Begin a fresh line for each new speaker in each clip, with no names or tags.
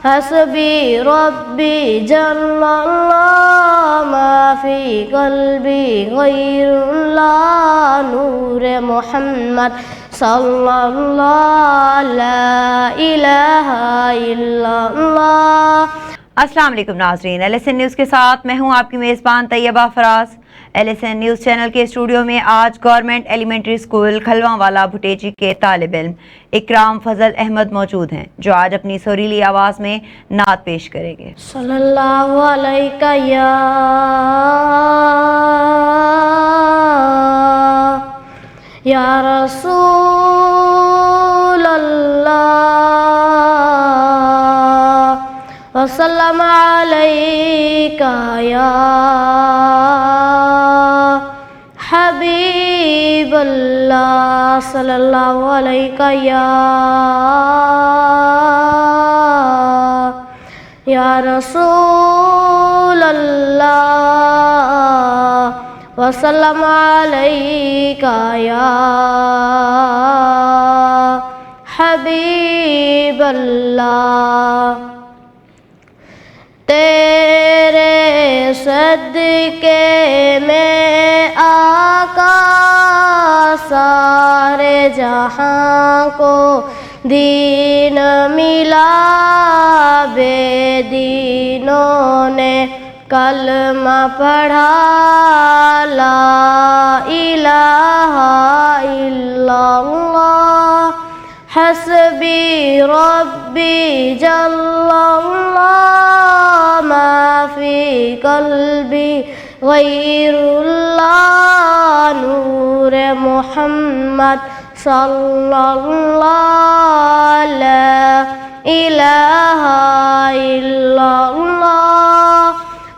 हस्बी रब्बी जल्लल्लाह माफ़ी क़ल्बी गैरुल्लाह नूर मोहम्मद सल्लल्लाहु ला इलाहा इल्लल्लाह।
अस्सलाम वालेकुम नाज़रीन, LSN न्यूज़ के साथ मैं हूं आपकी मेज़बान Tayyaba Faraz. LSN news channel के स्टूडियो में आज government elementary school Khalwanwala Bhuteji के तालिब इल्म इकराम फजल अहमद मौजूद हैं, जो आज अपनी सुरीली आवाज़ में नात पेश करेंगे।
सल्लल्लाहु अलैका या रसूल अल्लाह वसल्लम अलैका या हबीब अल्लाह सल्लल्लाहु अलैका या रसूल अल्लाह वसल्लम अलैका या हबीब अल्लाह। तेरे सदके में आका सारे जहां को दीन मिला, बेदीनों ने कलमा पढ़ा, ला इलाहा इल्लल्लाह हस्बी रब्बी जल्लल्लाह माफ़ी क़ल्बी गैरुल्लाह नूर मोहम्मद सल्लल्लाहु ला इलाहा इल्लल्लाह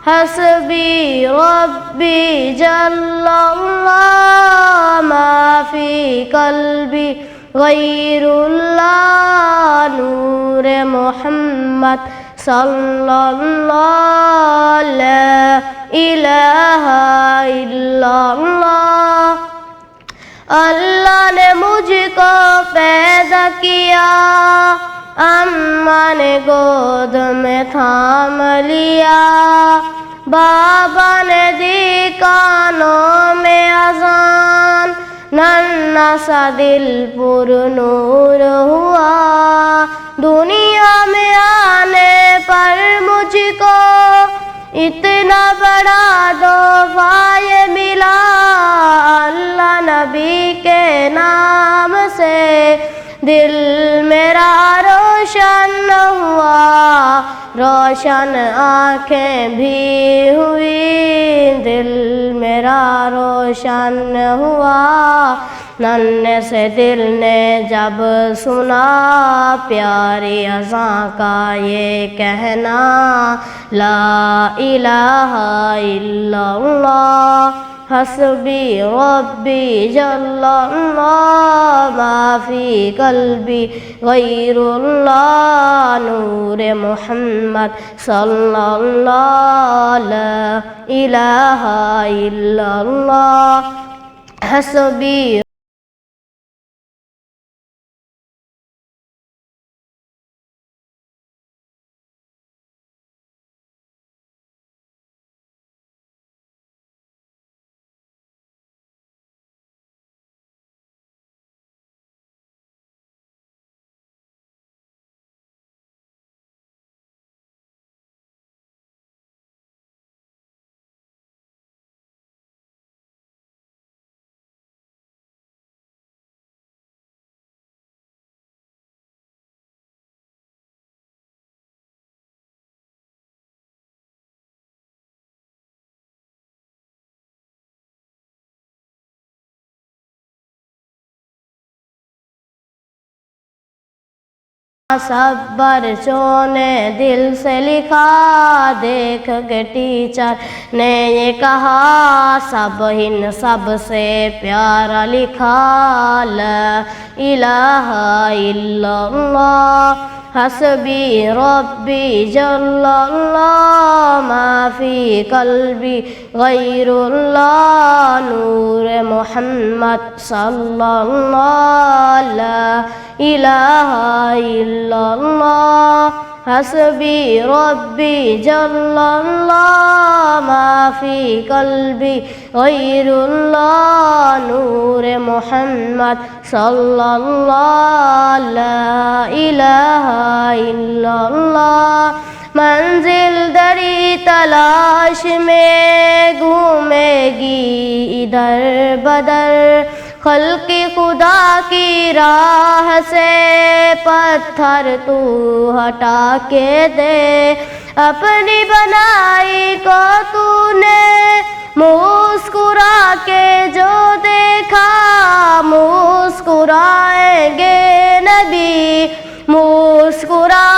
हस्बी रब्बी जल्लल्लाह माफ़ी क़ल्बी गैरुल्लाह नूर मोहम्मद सल्लल्लाहु ला इलाहा इल्लल्लाह। अल्लाह ने मुझको पैदा किया, अम्मा ने गोद में थाम लिया, बाबा ने दी कानों में अज़ान, नन्ना सा दिल पुरनूर हुआ। दुनिया में आने पर मुझको इतना बड़ा तोहफा ये मिला, अल्लाह नबी के नाम से दिल मेरा रोशन हुआ, रोशन आँखें भी हुई, दिल मेरा रोशन हुआ। नन्हे से दिल ने जब सुना प्यारी अज़ां का ये कहना, ला इलाहा इल्लल्लाह हस्बी रब्बी जल्लल्लाह माफ़ी क़ल्बी गैरुल्लाह नूर मोहम्मद सल्लल्लाहु ला इलाहा इल्लल्लाह हस्बी। सब बच्चों ने दिल से लिखा, देख के टीचर ने ये कहा, सब इन सब से प्यारा लिखा, ला इलाहा इल्लल्लाह हस्बी रब्बी जल्लल्लाह माफ़ी क़ल्बी गैरुल्लाह नूर मोहम्मद सल्लल्लाहु ला इलाहा इल्लल्लाह हस्बी रब्बी जल्लल्लाह माफ़ी कल्बी गैरुल्लाह नूर मोहम्मद सल्लल्लाह ला इलाहा इल्लल्लाह। मंजिल दरी तलाश में घूमेगी इधर बदर, खल्क़ी खुदा की राह से पत्थर तू हटा के दे। अपनी बनाई को तूने मुस्कुरा के जो देखा, मुस्कुराएंगे नबी मुस्कुराएगा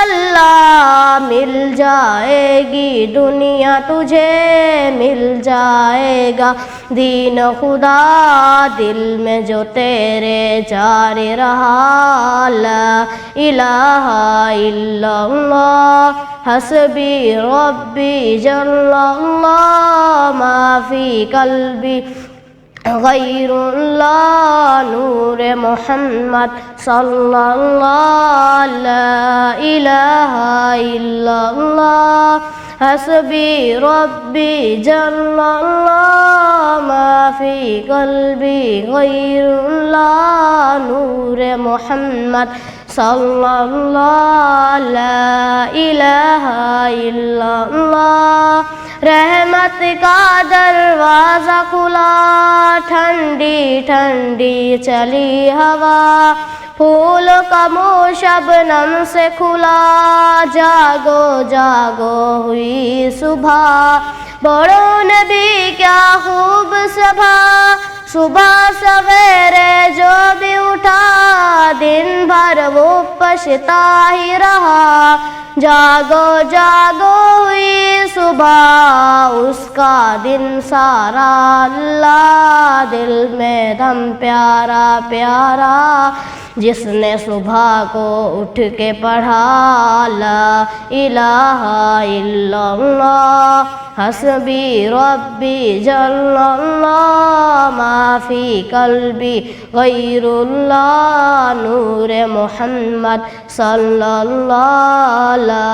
अल्लाह। मिल जाएगी दुनिया तुझे मिल जाएगा दीन खुदा, दिल में जो तेरे जारी रहा ला इलाहा इल्लल्लाह। हस्बी रब्बी जल्लल्लाह माफ़ी कल्बी गैरुल्लाह नूर मोहम्मद सल्लल्लाह ला इलाहा इल्लल्लाह। हस्बी रब्बी जल्लल्लाह माफ़ी कल्बी गैरुल्लाह नूर मोहम्मद सल्लल्लाह ला इलाहा इल्लल्लाह। रहमत का दरवाज़ा खुला, ठंडी ठंडी चली हवा, फूलों का मुँह शबनम से खुला, जागो जागो हुई सुबह। बड़ो नबी क्या खूब सभा, सुबह सवेरे जो भी उठा, दिन भर वो पछता ही रहा। जागो जागो हुई सुबह, उसका दिन सारा अल्लाह, दिल में दम प्यारा प्यारा, जिसने सुबह को उठ के पढ़ा ला इलाहा इल्लल्लाह। हस्बी रब्बी जल्लल्लाह माफ़ी कल्बी गैरुल्लाह नूर मोहम्मद सल्लल्लाह ला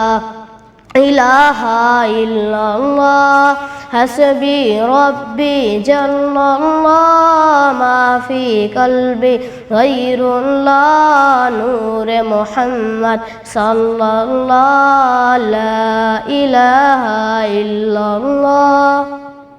इलाहा इल्लल्लाह। हस्बी रब्बी जल्लल्लाह माफ़ी कल्बी गैरुल्लाह नूर मोहम्मद सल्लल्लाह ला इलाहा इल्लल्लाह।